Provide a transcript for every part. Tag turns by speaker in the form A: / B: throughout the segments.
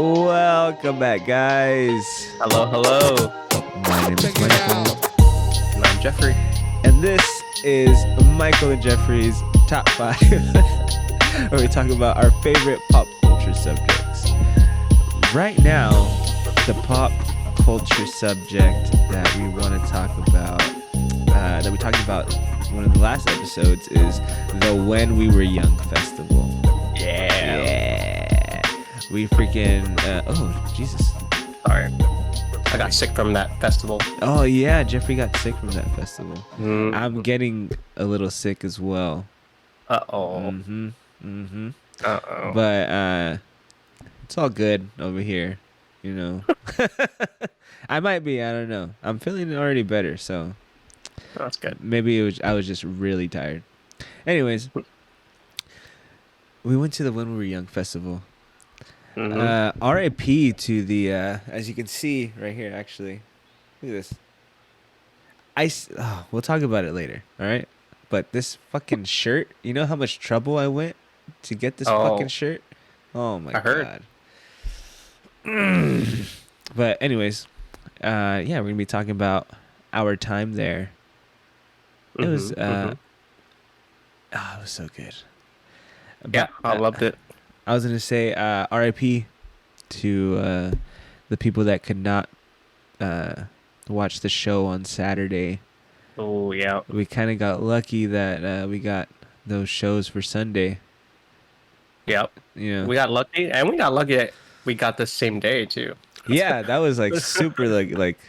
A: Welcome back, guys.
B: Hello, hello.
A: My name is
C: Check it
A: Michael,
C: out.
B: And I'm Jeffrey.
A: and this is Michael and Jeffrey's Top 5, where we talk about our favorite pop culture subjects. Right now, the pop culture subject that we want to talk about, that we talked about one of the last episodes, is the When We Were Young Festival. Yeah. We freaking, oh, Jesus.
B: Sorry. I got sick from that festival.
A: Oh, yeah, Jeffrey got sick from that festival.
B: Mm.
A: I'm getting a little sick as well.
B: Uh-oh.
A: Mm-hmm.
B: Uh-oh.
A: But it's all good over here, you know. I might be, I don't know. I'm feeling already better, so
B: That's good.
A: maybe I was just really tired. Anyways, we went to the When We Were Young festival.
B: Mhm.
A: RIP to the, as you can see right here, actually. Look at this. We'll talk about it later, all right? But this fucking shirt, you know how much trouble I went to get this
B: Oh.
A: fucking shirt? Oh my
B: I heard.
A: god. But anyways, yeah, we're gonna be talking about our time there. It was
B: Mhm.
A: it was so good.
B: Yeah,
A: But,
B: I loved it.
A: I was gonna say RIP to the people that could not watch the show on Saturday.
B: Oh, yeah.
A: We kind of got lucky that we got those shows for Sunday.
B: Yep.
A: You know,
B: We got lucky, and we got lucky that we got the same day, too.
A: yeah, that was like super like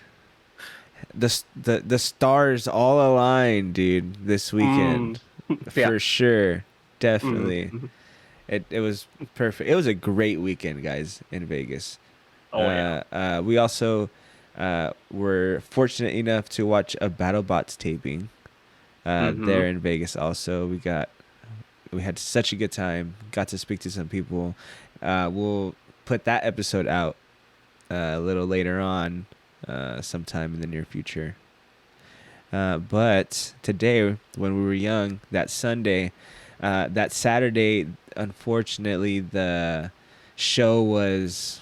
A: the stars all aligned, dude. This weekend
B: Yeah.
A: for sure, definitely.
B: Mhm.
A: It was perfect. It was a great weekend, guys, in Vegas.
B: Oh, yeah.
A: We also were fortunate enough to watch a BattleBots taping there in Vegas. Also, we had such a good time. Got to speak to some people. We'll put that episode out a little later on, sometime in the near future. But today, when we were young, that Saturday, unfortunately, the show was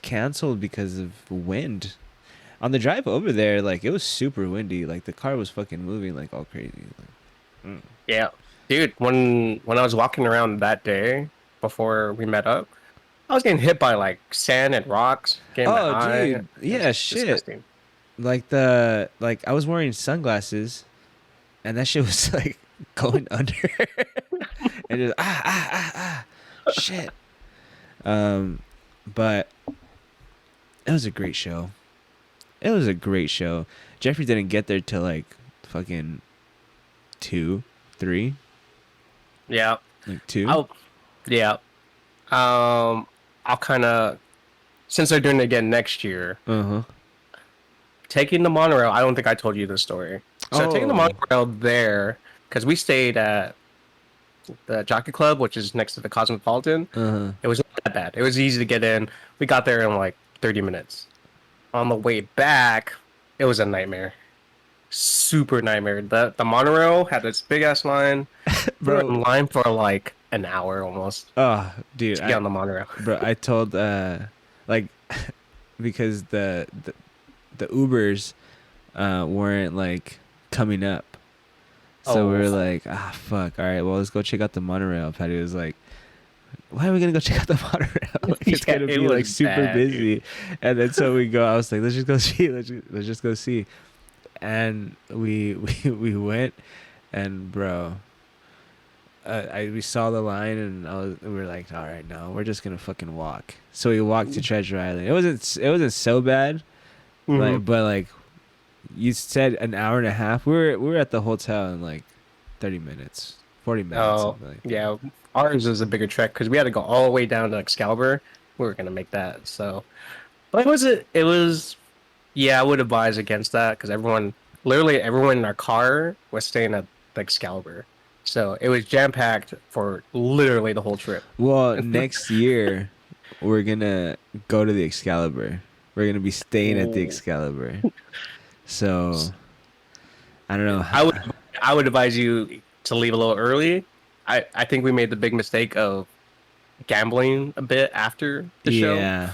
A: canceled because of wind. On the drive over there, like, it was super windy. Like, the car was fucking moving like all crazy. Like,
B: Yeah. Dude, when I was walking around that day before we met up, I was getting hit by, like, sand and rocks, getting my
A: oh,
B: eye.
A: dude,
B: It
A: yeah,
B: was
A: shit.
B: disgusting.
A: Like I was wearing sunglasses, and that shit was like going under, and just shit. But it was a great show. It was a great show. Jeffrey didn't get there till like fucking 2, 3,
B: Yeah.
A: like 2.
B: Yeah. I'll kind of, since they're doing it again next year, taking the monorail. I don't think I told you this story. So taking the
A: Oh.
B: monorail there, because we stayed at the Jockey Club, which is next to the Cosmopolitan. It was not that bad. It was easy to get in. We got there in like 30 minutes. On the way back, it was a nightmare. Super nightmare. The monorail had this big ass line. We were
A: Bro.
B: in line for like an hour almost
A: Oh, dude,
B: to get on the monorail.
A: bro, I told like because the Ubers weren't like coming up. So we were like, fuck, all right, well, let's go check out the monorail. Patty was like, why are we gonna go check out the monorail? Like, it's
B: Yeah,
A: gonna
B: it
A: be like
B: was
A: super
B: bad,
A: busy. And then so we go, I was like, let's just go see, let's just go see. And we went, and bro, we saw the line, and we were like, all right, no, we're just gonna fucking walk. So we walked to Treasure Island. It wasn't so bad,
B: Mhm.
A: but like you said, an hour and a half. We were at the hotel in like 30 minutes, 40 minutes.
B: Oh,
A: Something like that.
B: yeah. Ours was a bigger trek because we had to go all the way down to Excalibur. We were gonna make that, so. But it was, yeah, I would advise against that because literally everyone in our car was staying at the Excalibur. So it was jam packed for literally the whole trip.
A: Well, next year we're gonna go to the Excalibur. We're gonna be staying at the
B: Ooh.
A: Excalibur. So I don't know.
B: I would advise you to leave a little early. I think we made the big mistake of gambling a bit after the show.
A: Yeah.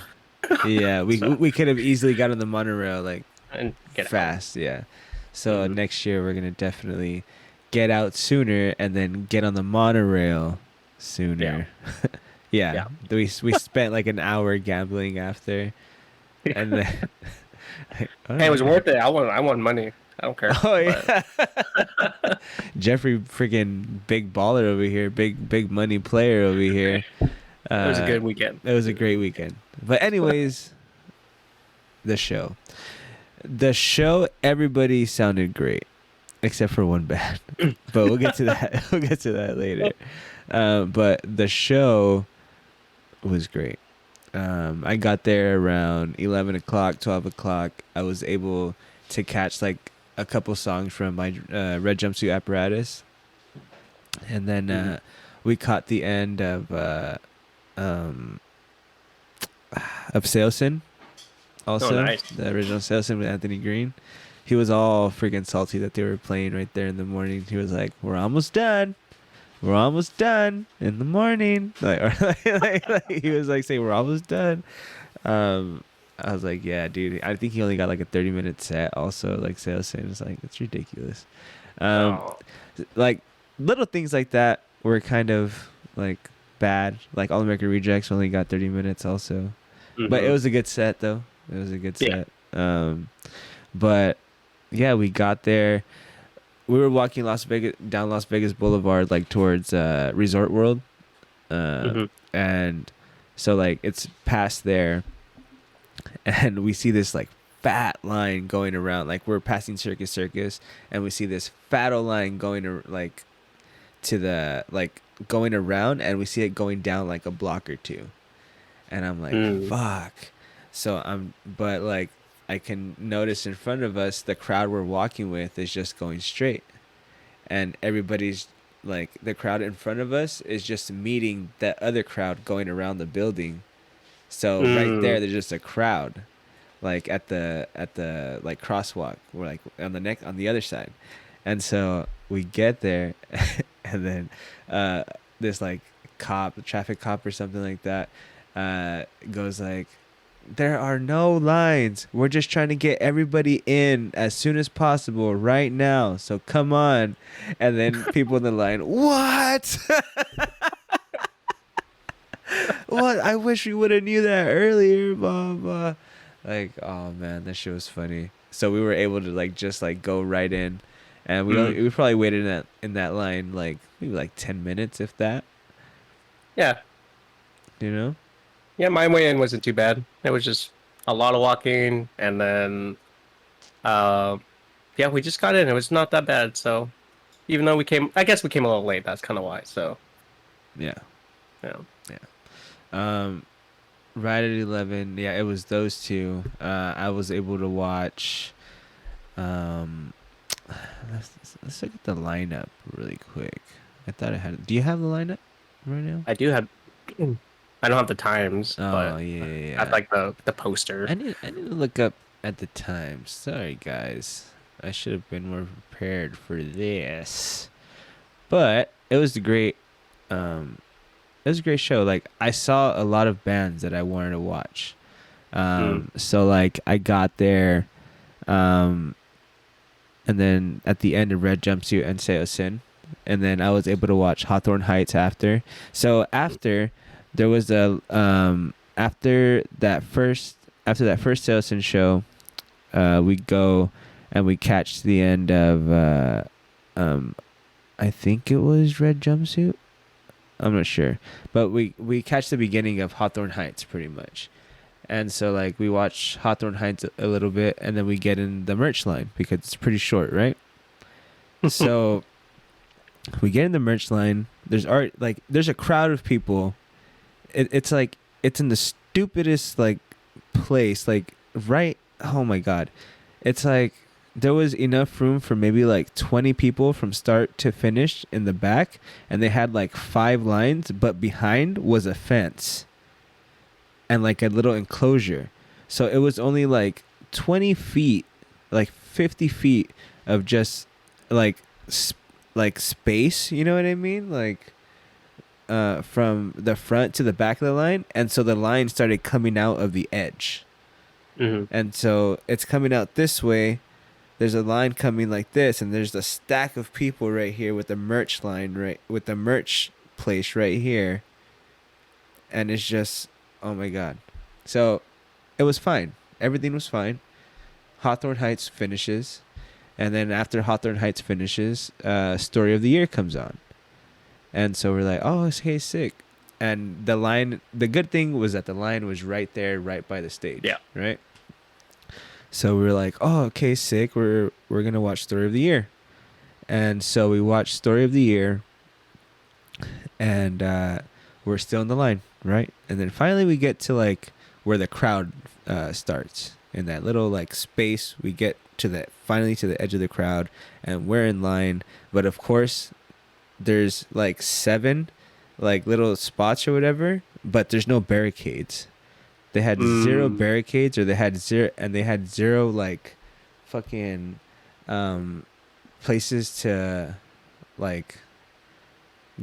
A: Yeah, we
B: So
A: we could have easily got on the monorail like
B: and get out.
A: fast, yeah. So
B: Hmm.
A: next year we're gonna definitely get out sooner and then get on the monorail
B: Yeah,
A: sooner. Yeah,
B: yeah.
A: we spent like an hour gambling after, and then all
B: Hey, it was
A: right.
B: worth it. I want money. I don't care.
A: Oh
B: But
A: yeah, Jeffrey, freaking big baller over here, big money player over here.
B: it was a
A: Uh,
B: good weekend.
A: it was a great weekend. But anyways, the show. The show, everybody sounded great except for one band. But we'll get to that. We'll get to that later. But the show was great. I got there around 11 o'clock, 12 o'clock. I was able to catch like a couple songs from my Red Jumpsuit Apparatus. And then
B: Hmm.
A: we caught the end um, of Sailsin.
B: Oh,
A: Also,
B: nice.
A: the original Sailsin with Anthony Green. He was all freaking salty that they were playing right there in the morning. He was like, "We're almost done. We're almost done in the morning." Like, or like, he was like saying, "We're almost done." I was like, "Yeah, dude." I think he only got like a 30-minute set. Also, like Sailsin is like, it's ridiculous. Um,
B: Oh.
A: like little things like that were kind of like bad. Like All American Rejects only got 30 minutes also, but it
B: Hmm.
A: was a good set though. It was a good
B: Yeah.
A: set. But yeah, we got there. We were walking Las Vegas Boulevard, like towards Resort World,
B: Hmm.
A: and so like it's past there, and we see this like fat line going around. Like we're passing Circus, and we see this fat old line going like to the like going around, and we see it going down like a block or two, and I'm like,
B: Mm.
A: fuck. So but like I can notice in front of us the crowd we're walking with is just going straight, and everybody's like the crowd in front of us is just meeting that other crowd going around the building. So right there,
B: Mm.
A: there's just a crowd, like at the like crosswalk, or like on the other side, and so we get there, and then this like traffic cop or something like that, goes like, "There are no lines. We're just trying to get everybody in as soon as possible right now. So come on." And then people in the line, "What? What? I wish we would have knew that earlier, blah blah." Like, oh man, that shit was funny. So we were able to like just like go right in, and
B: Mm.
A: we probably waited in that line like maybe like 10 minutes if that,
B: Yeah.
A: you know.
B: Yeah, my way in wasn't too bad. It was just a lot of walking, and then, uh, yeah, we just got in. It was not that bad. So, even though I guess we came a little late. That's kind of why. So,
A: Yeah,
B: yeah.
A: yeah. Um, right at 11, yeah, it was those two. I was able to watch. Um, let's look at the lineup really quick. I thought I had. Do you have the lineup right now?
B: I do have. I don't have the times,
A: Oh
B: but
A: yeah,
B: I
A: yeah.
B: like the poster.
A: I need to look up at the time. Sorry guys, I should have been more prepared for this. But it was a great. Um, it was a great show. Like I saw a lot of bands that I wanted to watch.
B: Mm.
A: So like I got there, um, and then at the end of Red Jumpsuit and Seosin, and then I was able to watch Hawthorne Heights after. So after there was a after that first Seosin show, we go and we catch the end of I think it was Red Jumpsuit. I'm not sure, but we catch the beginning of Hawthorne Heights pretty much. And so like we watch Hawthorne Heights a little bit, and then we get in the merch line because it's pretty short, right? So we get in the merch line. There's art, like there's a crowd of people. It's like it's in the stupidest like place, like right. Oh my god, it's like there was enough room for maybe like 20 people from start to finish in the back, and they had like 5 lines, but behind was a fence and like a little enclosure. So it was only like 20 feet, like 50 feet of just like like space, you know what I mean? Like from the front to the back of the line, and so the line started coming out of the edge. And so it's coming out this way. There's a line coming like this, and there's a stack of people right here with the merch line, right, with the merch place right here. And it's just, oh my God. So it was fine. Everything was fine. Hawthorne Heights finishes. And then after Hawthorne Heights finishes, Story of the Year comes on. And so we're like, oh, okay, sick. And the good thing was that the line was right there, right by the stage.
B: Yeah.
A: Right? So we were like, oh, okay, sick. We're going to watch Story of the Year. And so we watched Story of the Year. And we're still in the line, right? And then finally we get to like where the crowd starts. In that little like space, we get finally to the edge of the crowd, and we're in line. But of course, there's like 7 like little spots or whatever, but there's no barricades. They had 0 barricades, or they had 0 like fucking places to like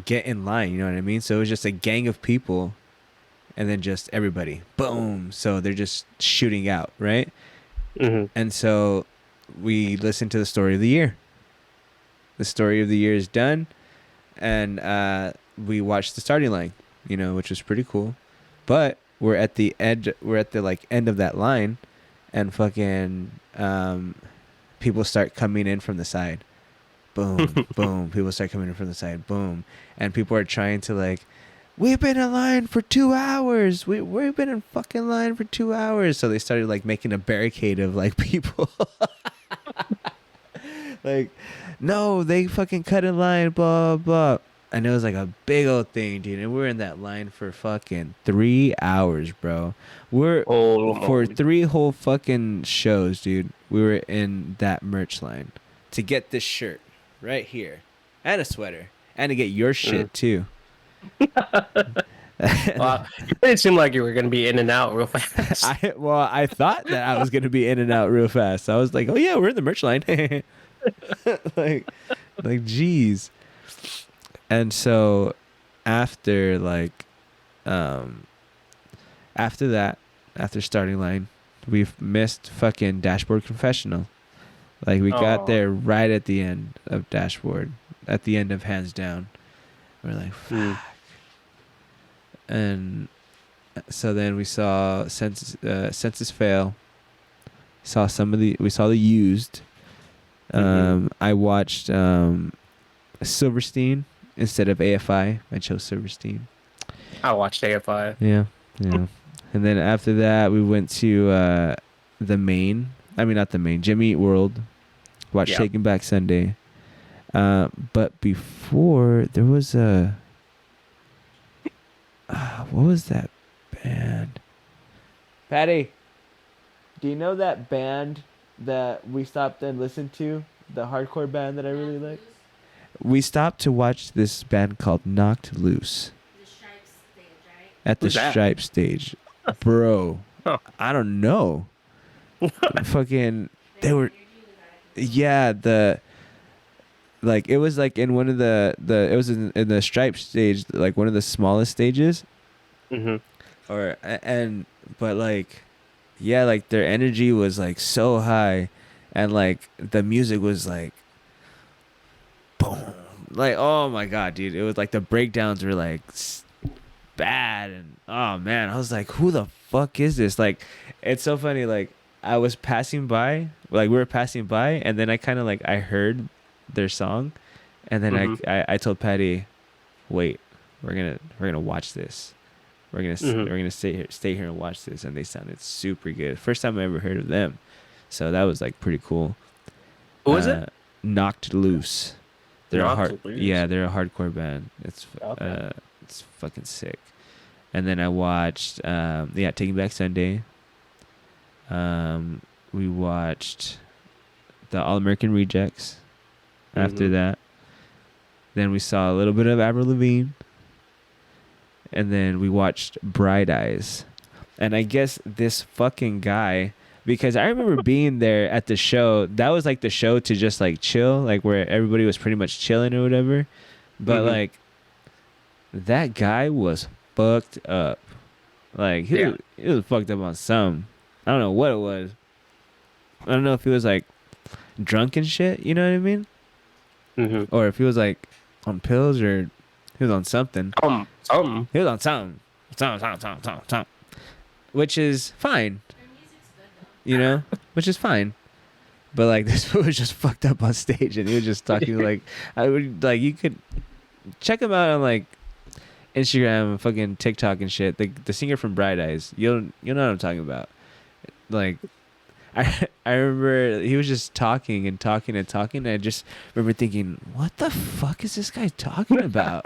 A: get in line, you know what I mean? So it was just a gang of people, and then just everybody, boom. So they're just shooting out, right? And so we listened to the Story of the Year. The Story of the Year is done, and we watched the starting line, you know, which was pretty cool. But we're at the edge. We're at the like end of that line, and fucking people start coming in from the side. Boom, boom. People start coming in from the side. Boom, and people are trying to like, we've been in line for 2 hours. We've been in fucking line for 2 hours. So they started like making a barricade of like people. Like, no, they fucking cut in line, blah, blah. And it was like a big old thing, dude. And we're in that line for fucking 3 hours, bro. For 3 whole fucking shows, dude. We were in that merch line to get this shirt right here and a sweater and to get your shit too.
B: Well, it didn't seem like you were going to be in and out real fast.
A: I thought that I was going to be in and out real fast. I was like, oh yeah, we're in the merch line. like geez. And so after starting line, we've missed fucking Dashboard Confessional. Like we got there right at the end of Dashboard, at the end of Hands Down. We're like, fuck. And so then we saw Census Fail. We saw the Used. I watched Silverstein instead of AFI. I chose Silverstein.
B: I watched AFI.
A: Yeah. And then after that, we went to Jimmy Eat World. Watched Taking Back Sunday. But before, there was what was that band? Patty, do you know that band that we stopped and listened to? The hardcore band that I really like? We stopped to watch this band called Knocked Loose.
C: The Stripes stage, right?
A: At the Stripes stage. Bro, I don't know. Fucking, they were, yeah, it was like in one of it was in the Stripes stage, like one of the smallest stages. But like, yeah, like their energy was like so high, and like the music was like, boom, like, oh my God, dude, it was like the breakdowns were like bad, and oh man, I was like, who the fuck is this? Like, it's so funny, like I was passing by, like we were passing by, and then I kind of like I heard their song, and then I told Patty, wait, we're gonna watch this, we're gonna stay here and watch this. And they sounded super good. First time I ever heard of them, so that was like pretty cool.
B: What was it?
A: Knocked Loose. They're
B: Knocked Loose?
A: they're a hardcore band. It's fucking sick. And then I watched Taking Back Sunday. We watched the All American Rejects. After that, then we saw a little bit of Avril Lavigne, and then we watched Bright Eyes. And I guess this fucking guy, because I remember being there at the show, that was like the show to just like chill, like where everybody was pretty much chilling or whatever. But like that guy was fucked up. Like
B: Yeah.
A: he was fucked up on some. I don't know what it was. I don't know if he was like drunk and shit. You know what I mean?
B: Mm-hmm.
A: Or if he was like on pills or he was on something.
B: Something.
A: He was on something. Which is fine,
C: Their music's good though.
A: you know? Which is fine. But like this fool was just fucked up on stage and he was just talking like I would like you could check him out on like Instagram and fucking TikTok and shit. The singer from Bright Eyes. You'll know what I'm talking about. Like I remember he was just talking and talking and talking and I just remember thinking, what the fuck is this guy talking about?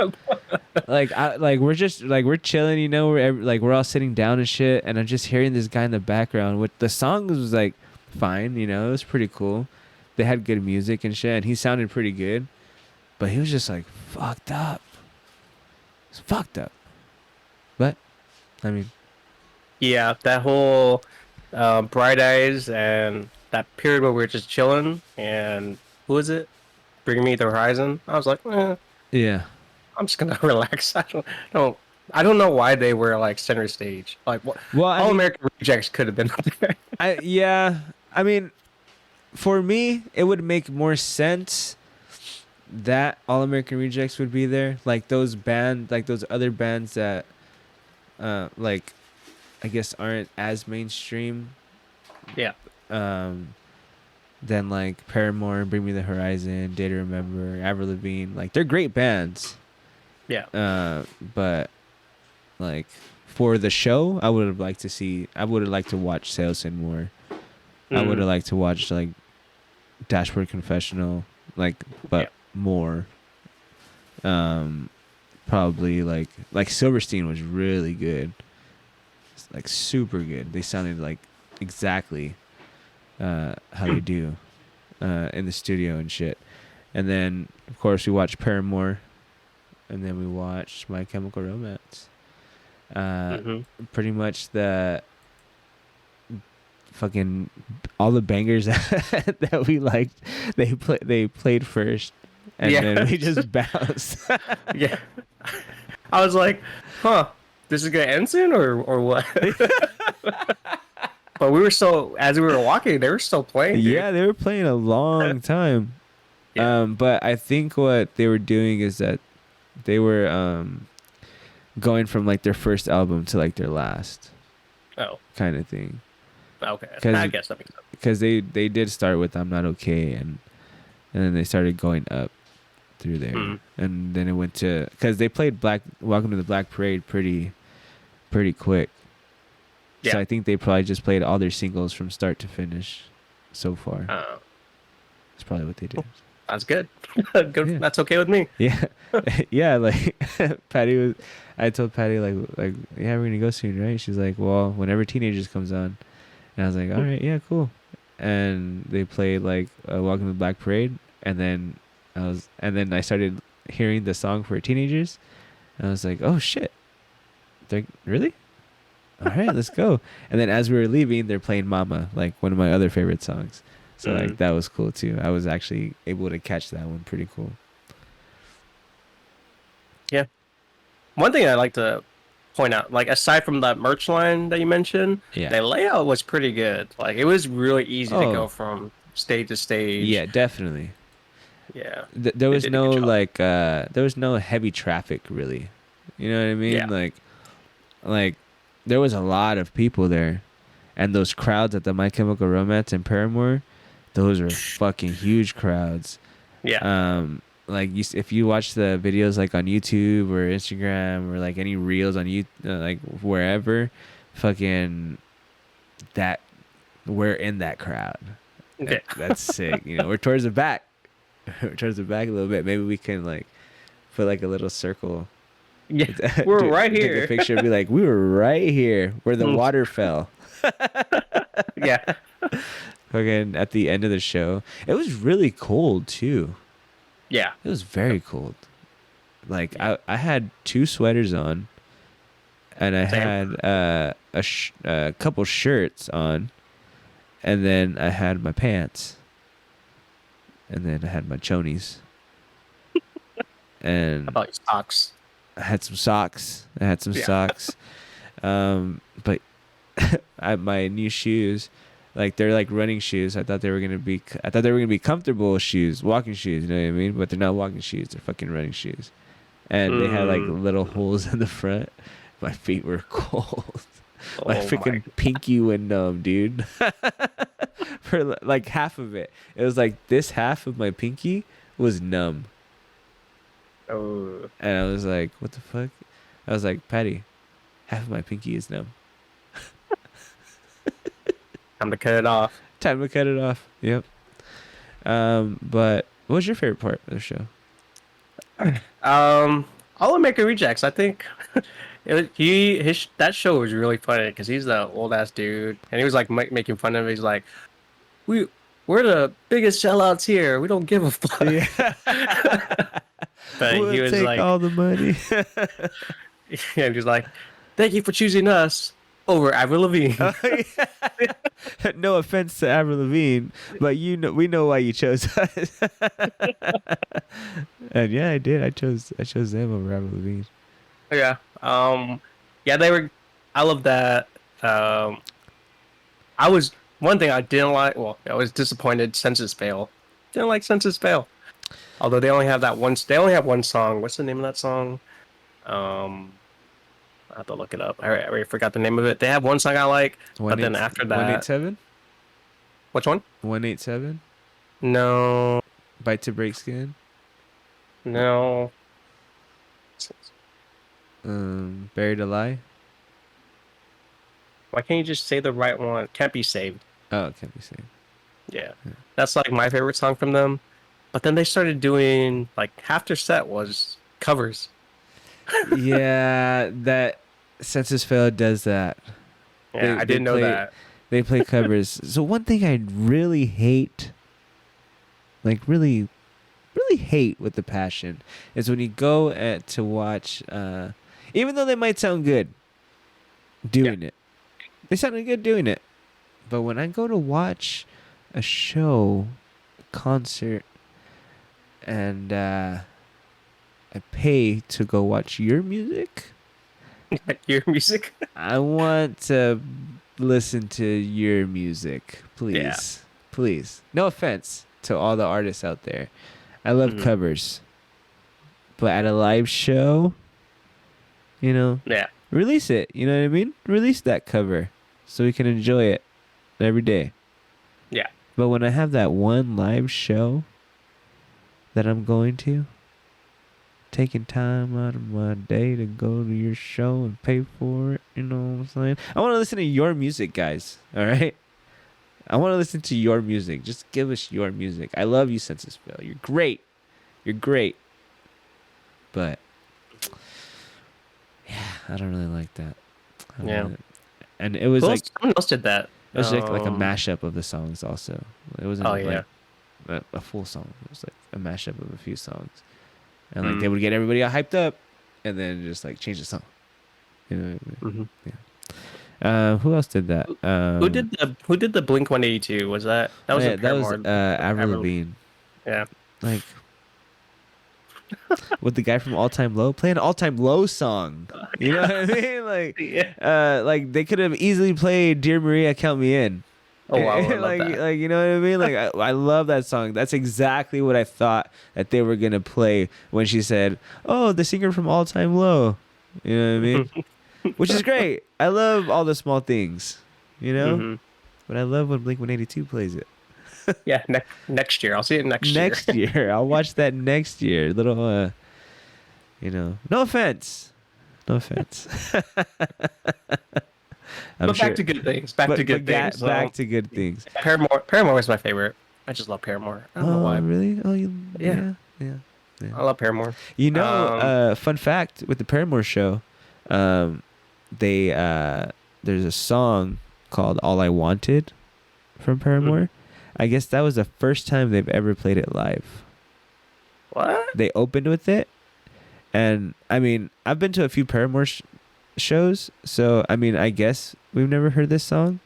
A: we're chilling, you know, we're all sitting down and shit and I'm just hearing this guy in the background with the song was like fine, you know, it was pretty cool. They had good music and shit and he sounded pretty good. But he was just like fucked up. It's fucked up. But I mean,
B: Yeah, that whole Bright Eyes and that period where we were just chilling and who was it? Bring Me the Horizon. I was like,
A: yeah.
B: I'm just gonna relax. I don't know why they were like center stage. Like what?
A: Well, I
B: All
A: mean,
B: American Rejects could have been up there.
A: I mean, for me, it would make more sense that All American Rejects would be there. Like those other bands that, like, I guess aren't as mainstream.
B: Yeah.
A: Than like Paramore, Bring Me the Horizon, Day to Remember, Avril Lavigne. Like they're great bands.
B: Yeah.
A: But like for the show, I would have liked to watch Salesman more. I would have liked to watch like Dashboard Confessional, like, but more. Probably like Silverstein was really good, like super good. They sounded like exactly how they do in the studio and shit. And then of course we watched Paramore, and then we watched My Chemical Romance. Pretty much the fucking all the bangers that we liked, they played first, and then we just bounced.
B: Yeah. I was like, this is gonna end soon or what? But as we were walking, they were still playing. Dude.
A: Yeah, they were playing a long time.
B: Yeah.
A: But I think what they were doing is that they were going from like their first album to like their last.
B: Oh.
A: Kind of thing.
B: Okay. I guess that makes sense.
A: Because they did start with I'm Not Okay, and then they started going up through there, and then it went to, because they played Welcome to the Black Parade pretty quick.
B: Yeah.
A: So I think they probably just played all their singles from start to finish so far. That's probably what they did.
B: That's good. Good.
A: Yeah.
B: That's okay with me.
A: Yeah. Yeah, like I told Patty like yeah, we're gonna go soon, right? She's like, well, whenever Teenagers comes on. And I was like, all right, yeah, cool. And they played like Welcome to the Black Parade, and then I started hearing the song for Teenagers, and I was like, oh shit, they're really? All right, let's go. And then as we were leaving, they're playing Mama, like one of my other favorite songs. So like that was cool too. I was actually able to catch that one pretty cool.
B: Yeah. One thing I like to point out, like aside from that merch line that you mentioned, the layout was pretty good. Like it was really easy to go from stage to stage.
A: Yeah, definitely.
B: Yeah.
A: There was no like there was no heavy traffic really. You know what I mean?
B: Yeah.
A: Like there was a lot of people there, and those crowds at the My Chemical Romance and Paramore, those are fucking huge crowds.
B: Yeah.
A: Like if you watch the videos like on YouTube or Instagram or like any reels on you like wherever, fucking that we're in that crowd.
B: Okay.
A: That's sick. You know, we're towards the back. We're towards the back a little bit. Maybe we can like put like a little circle.
B: Yeah, we're right here.
A: Take a picture and be like, we were right here where the water fell.
B: Yeah.
A: Fucking at the end of the show. It was really cold too.
B: Yeah.
A: It was very cold. Like I had 2 sweaters on, and I had a couple shirts on, and then I had my pants, and then I had my chonies. And
B: How about your socks?
A: I had some socks. But my new shoes, like they're like running shoes. I thought they were gonna be comfortable shoes, walking shoes. You know what I mean? But they're not walking shoes. They're fucking running shoes, and they had like little holes in the front. My feet were cold. My freaking pinky went numb, dude. For like half of it, it was like this half of my pinky was numb.
B: Oh.
A: And I was like, "What the fuck?" I was like, "Patty, half of my pinky is numb."
B: Time to cut it off.
A: Time to cut it off. Yep. But what was your favorite part of the show?
B: All American Rejects. I think that show was really funny because he's the old ass dude, and he was like making fun of it. He's like, we're the biggest sellouts here. We don't give a fuck.
A: Yeah.
B: But
A: We'll
B: he was
A: take
B: like,
A: all the money.
B: yeah, he was like, thank you for choosing us over Avril Lavigne.
A: No offense to Avril Lavigne, but we know why you chose us. And yeah, I did. I chose them over Avril Lavigne.
B: Yeah. Yeah, they were. I love that. I was one thing I didn't like. Well, I was disappointed. Census Fail. Didn't like Census Fail. Although they only have that one. They only have one song. What's the name of that song? I have to look it up. I already forgot the name of it. They have one song I like, but then after that,
A: 187.
B: which one?
A: 187.
B: No,
A: Bite to Break Skin.
B: no.
A: Buried Alive.
B: Why can't you just say the right one? Can't Be Saved.
A: Oh, it can't be seen.
B: Yeah, that's like my favorite song from them. But then they started doing like half their set was covers.
A: Yeah, that Census Fail does that.
B: Yeah, I didn't know that.
A: They play covers. So one thing I really hate, like really hate with the passion, is when you go to watch, even though they might sound good doing it. They sounded good doing it. But when I go to watch a show, a concert, and I pay to go watch your music,
B: Your music.
A: I want to listen to your music, please.
B: Yeah.
A: Please. No offense to all the artists out there. I love covers. But at a live show,
B: Yeah.
A: release it. You know what I mean? Release that cover so we can enjoy it every day.
B: Yeah.
A: But when I have that one live show that I'm going to, taking time out of my day to go to your show and pay for it, you know what I'm saying? I want to listen to your music, guys, all right? I want to listen to your music. Just give us your music. I love you, Census Fail. You're great. You're great. But, yeah, I don't really like that. And it was like...
B: Someone else did that.
A: It was like a mashup of the songs also. It wasn't like a full song. It was like a mashup of a few songs. And like they would get everybody all hyped up and then just like change the song. You know what I mean? Yeah. Who else did that?
B: Who did the Blink 182? Was that was a Paramore?
A: Avril Lavigne.
B: Yeah.
A: Like with the guy from All Time Low, play an All Time Low song. You know what I mean? Like like they could have easily played Dear Maria Count Me In.
B: Oh wow, I love
A: like
B: that.
A: like you know what I mean? Like I love that song. That's exactly what I thought that they were gonna play when she said, "Oh, the singer from All Time Low." You know what I mean? Which is great. I love all the small things, you know. But I love when Blink-182 plays it.
B: Yeah, next year I'll see it next year.
A: Next year, I'll watch that next year. Little, no offense, but
B: back to good things. Back to good things.
A: Back to good things.
B: Paramore is my favorite. I just love Paramore. I don't know why.
A: Really? Oh, yeah.
B: I love Paramore.
A: Fun fact with the Paramore show, there's a song called "All I Wanted" from Paramore. I guess that was the first time they've ever played it live.
B: What?
A: They opened with it, and I mean, I've been to a few Paramore shows, so I mean, I guess we've never heard this song,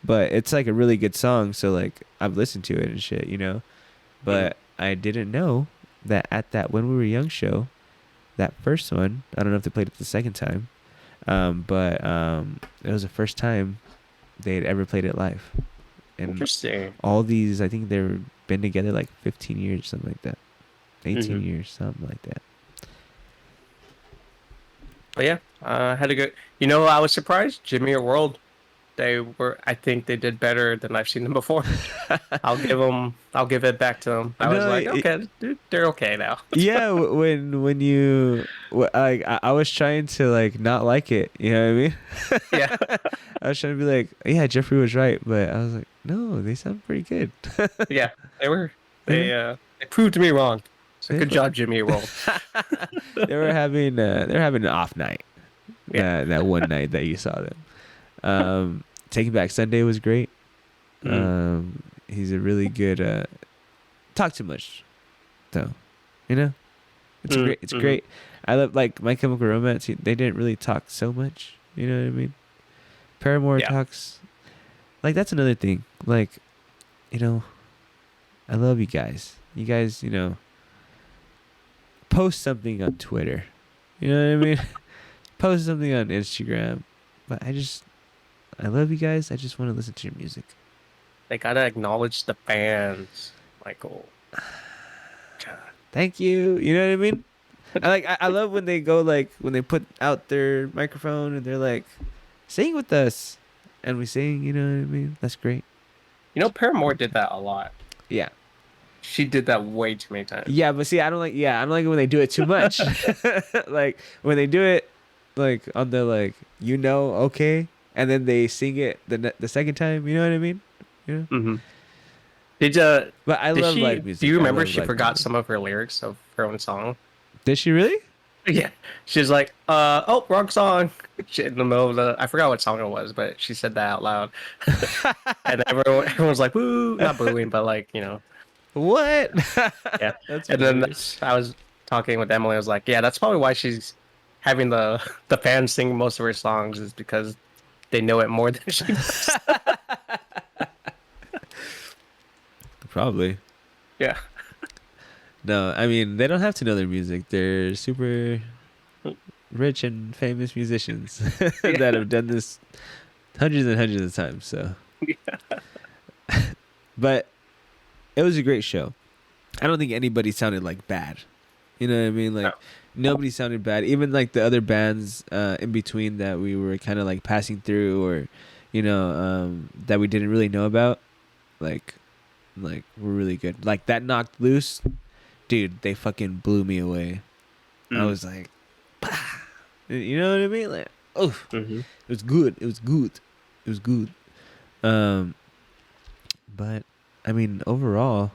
A: but it's like a really good song, so like I've listened to it and shit, you know. But I didn't know that at that When We Were Young show, that first one. I don't know if they played it the second time, but it was the first time they had ever played it live. And
B: Interesting.
A: all these, I think they've been together like 15 years, something like that. 18
B: Mhm.
A: years, something like that.
B: But yeah, I had a good. I was surprised. Jimmy Eat World, they were. I think they did better than I've seen them before. I'll give them. I'll give it back to them. I was
A: No,
B: like, okay, they're okay now.
A: Yeah, when you, I was trying to like not like it. You know what I mean?
B: Yeah,
A: I was trying to be like, yeah, Jeffrey was right, but I was like, no, they sound pretty good.
B: yeah, they were.
A: Yeah.
B: They proved me wrong. So
A: They
B: good
A: fu-
B: job, Jimmy Eat World.
A: they were having an off night.
B: Yeah.
A: That one night that you saw them. Taking Back Sunday was great. He's a really good. Talk too much, though. You know, it's great. It's great. I love like My Chemical Romance. They didn't really talk so much. You know what I mean? Paramore
B: Yeah.
A: talks. Like that's another thing. Like, I love you guys. You guys, post something on Twitter. You know what I mean? Post something on Instagram. But I love you guys. I just want to listen to your music.
B: They gotta acknowledge the fans, Michael.
A: Thank you. You know what I mean? I love when they go when they put out their microphone and they're like, sing with us, and we sing. You know what I mean? That's great.
B: Paramore did that a lot.
A: Yeah.
B: She did that way too many times.
A: Yeah, but see, I don't like it when they do it too much. Like when they do it, like on the okay, and then they sing it the second time. You know what I mean?
B: Mm-hmm. Did
A: But I love live music.
B: Do you
A: I
B: remember
A: love
B: she
A: live
B: forgot
A: music.
B: some of her lyrics of her own song?
A: Did she really?
B: Yeah, she's like, oh, wrong song. She, in the middle of I forgot what song it was, but she said that out loud, and everyone's like, woo, not booing, but
A: What?
B: yeah.
A: That's
B: And then
A: hilarious.
B: I was talking with Emily. I was like, yeah, that's probably why she's having the fans sing most of her songs is because they know it more than she does.
A: Probably.
B: Yeah.
A: No, I mean they don't have to know their music. They're super rich and famous musicians that have done this hundreds and hundreds of times. So, but it was a great show. I don't think anybody sounded like bad. You know what I mean? Like nobody sounded bad. Even like the other bands in between that we were kind of like passing through, or that we didn't really know about, like were really good. Like that Knocked Loose, dude. They fucking blew me away. I was like, bah! You know what I mean? Like, oh, it was good. It was good. It was good. But I mean, overall,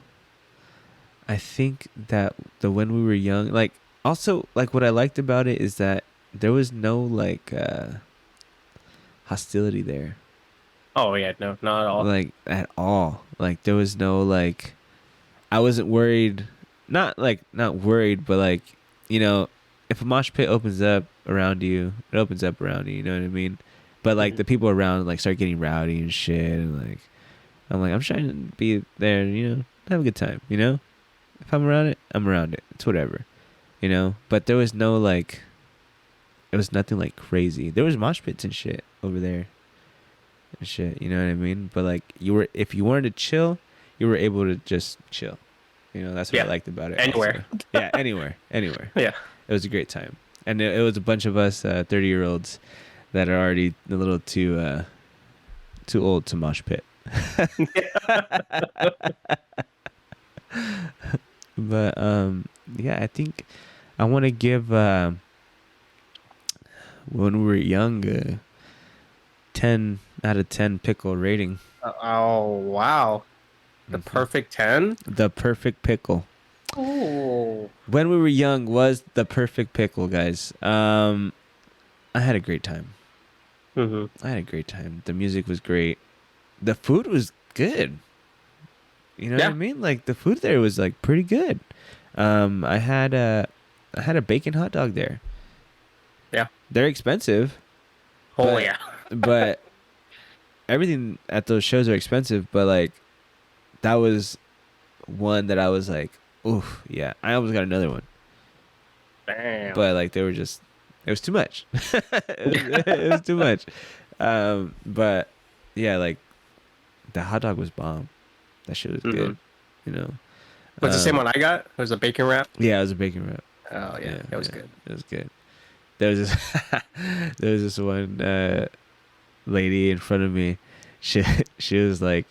A: I think that the When We Were Young, like, also like what I liked about it is that there was no hostility there.
B: Oh yeah, no, not at all.
A: Like at all. Like there was no I wasn't worried. Not worried, but if a mosh pit opens up around you, it opens up around you. You know what I mean? But the people around start getting rowdy and shit, and I'm trying to be there, have a good time. If I'm around it, I'm around it. It's whatever, But there was no it was nothing crazy. There was mosh pits and shit over there. And shit, you know what I mean? But if you wanted to chill, you were able to just chill. That's what I liked about it.
B: Anywhere.
A: Also. Yeah, anywhere.
B: Yeah.
A: It was a great time. And it was a bunch of us 30-year-olds that are already a little too old to mosh pit. But yeah, I think I want to give When We Were Young 10 out of 10 pickle rating.
B: Oh wow, the perfect 10.
A: The perfect pickle.
B: Oh.
A: When We Were Young was the perfect pickle, guys. I had a great time. I had a great time. The music was great. The food was good. You know what I mean? The food there was pretty good. I had a bacon hot dog there.
B: Yeah.
A: They're expensive.
B: Oh
A: but,
B: yeah.
A: But everything at those shows are expensive, but that was one that I was like, oof, yeah. I almost got another one.
B: Damn.
A: but like they were just, it was too much. It was too much. But yeah, like the hot dog was bomb. That shit was good. You know.
B: Was the same one I got? It was a bacon wrap.
A: Yeah, it was a bacon wrap.
B: Oh yeah, that was good.
A: It was good. There was this, there was this one lady in front of me. She was like,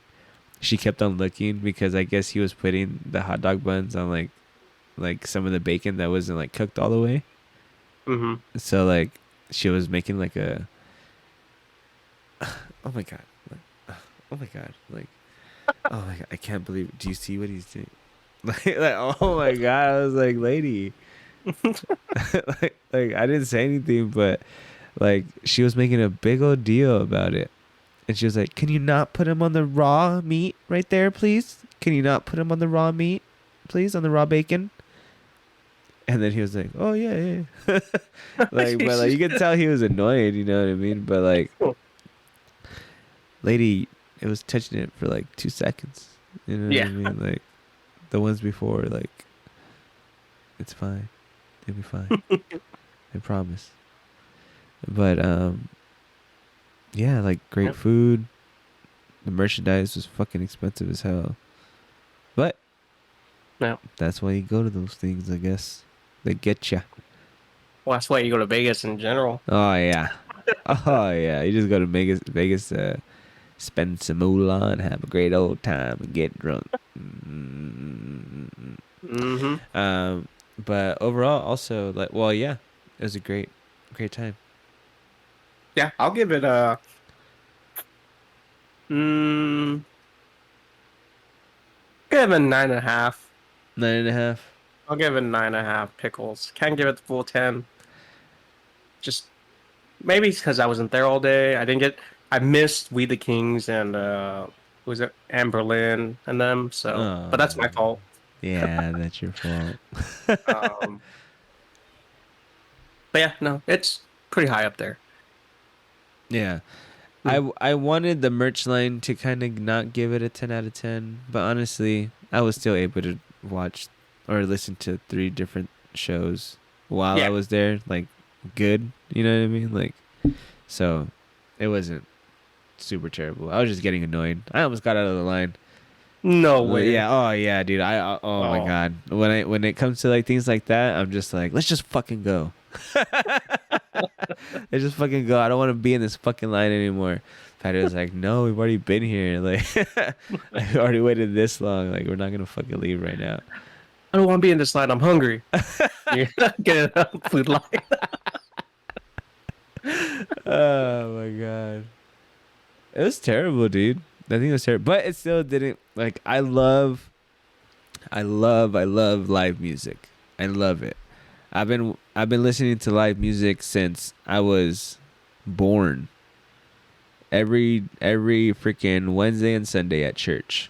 A: she kept on looking because I guess he was putting the hot dog buns on like some of the bacon that wasn't like cooked all the way.
B: Mm-hmm.
A: So like she was making like a, oh my god, like, oh my god, like, oh my god, I can't believe. Do you see what he's doing? Like oh my god, I was like, lady. like I didn't say anything, but like she was making a big old deal about it, and she was like, "Can you not put him on the raw meat right there, please? Can you not put him on the raw meat, please, on the raw bacon?" And then he was like, "Oh yeah." Like, but like you could tell he was annoyed, you know what I mean? But like, lady, it was touching it for like 2 seconds. You know what I mean? Like the ones before, like it's fine. It'll be fine. I promise. But yeah, like great food. The merchandise was fucking expensive as hell. But that's why you go to those things, I guess. They get you.
B: Well, that's why you go to Vegas in general.
A: Oh yeah. Oh yeah. You just go to Vegas, spend some moolah and have a great old time and get drunk.
B: Mm-hmm.
A: But overall, also like, well, yeah, it was a great time.
B: Yeah, I'll give it a. Give it a 9.5.
A: 9.5.
B: I'll give it 9.5 pickles. Can't give it the full 10. Just maybe it's because I wasn't there all day. I missed We the Kings and who was it, Amberlynn and them. So, but that's my fault.
A: Yeah, that's your fault.
B: But yeah, no, it's pretty high up there.
A: Yeah. I wanted the merch line to kind of not give it a 10 out of 10, but honestly, I was still able to watch or listen to 3 different shows while I was there, like good, you know what I mean? Like, so it wasn't super terrible. I was just getting annoyed. I almost got out of the line.
B: No way.
A: Yeah. Oh yeah, dude. Oh my god. When it comes to like things like that, I'm just like, let's just fucking go. Let's just fucking go. I don't want to be in this fucking line anymore. Patty was like, no, we've already been here. Like, I already waited this long. Like, we're not gonna fucking leave right now.
B: I don't want to be in this line. I'm hungry. You're not getting a food line.
A: Oh my god. It was terrible, dude. I think it was terrible, but it still didn't. Like, I love live music. I love it. I've been listening to live music since I was born. Every freaking Wednesday and Sunday at church,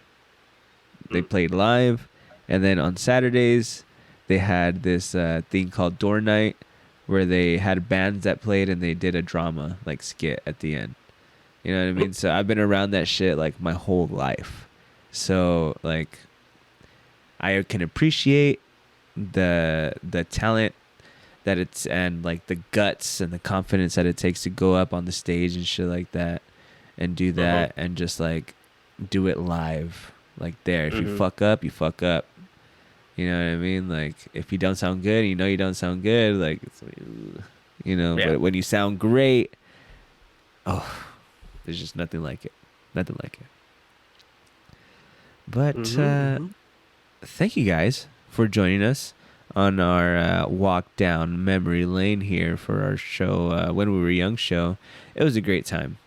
A: they played live, and then on Saturdays they had this thing called Door Night, where they had bands that played and they did a drama like skit at the end. You know what I mean? So I've been around that shit like my whole life. So like I can appreciate the talent that it's, and like the guts and the confidence that it takes to go up on the stage and shit like that and do that and just like do it live like there. If you fuck up, you fuck up. You know what I mean? Like if you don't sound good, you know you don't sound good, like it's, you know, but when you sound great, oh, there's just nothing like it. Nothing like it. But thank you guys for joining us on our walk down memory lane here for our show, When We Were Young show. It was a great time.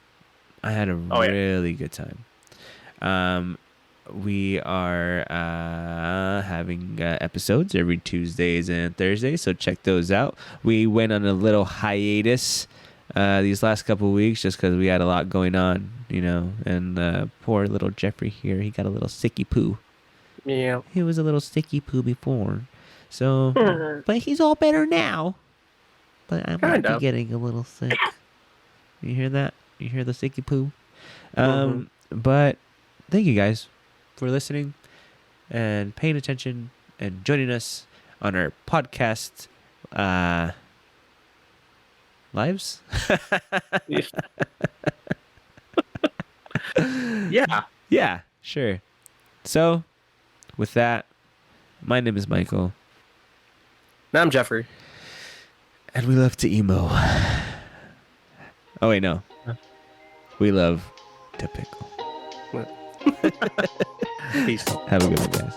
A: I had a really good time. We are having episodes every Tuesdays and Thursdays, so check those out. We went on a little hiatus these last couple of weeks just because we had a lot going on, you know, and poor little Jeffrey here, he got a little sicky poo.
B: Yeah.
A: He was a little sticky poo before. So, but he's all better now. But I might be getting a little sick. You hear that? You hear the sticky poo? But thank you guys for listening and paying attention and joining us on our podcast, lives.
B: Yeah.
A: Yeah, sure. So, with that, my name is Michael,
B: Now I'm Jeffrey.
A: and we love to emo. Oh wait, no, we love to pickle.
B: Peace.
A: Have a good one, guys.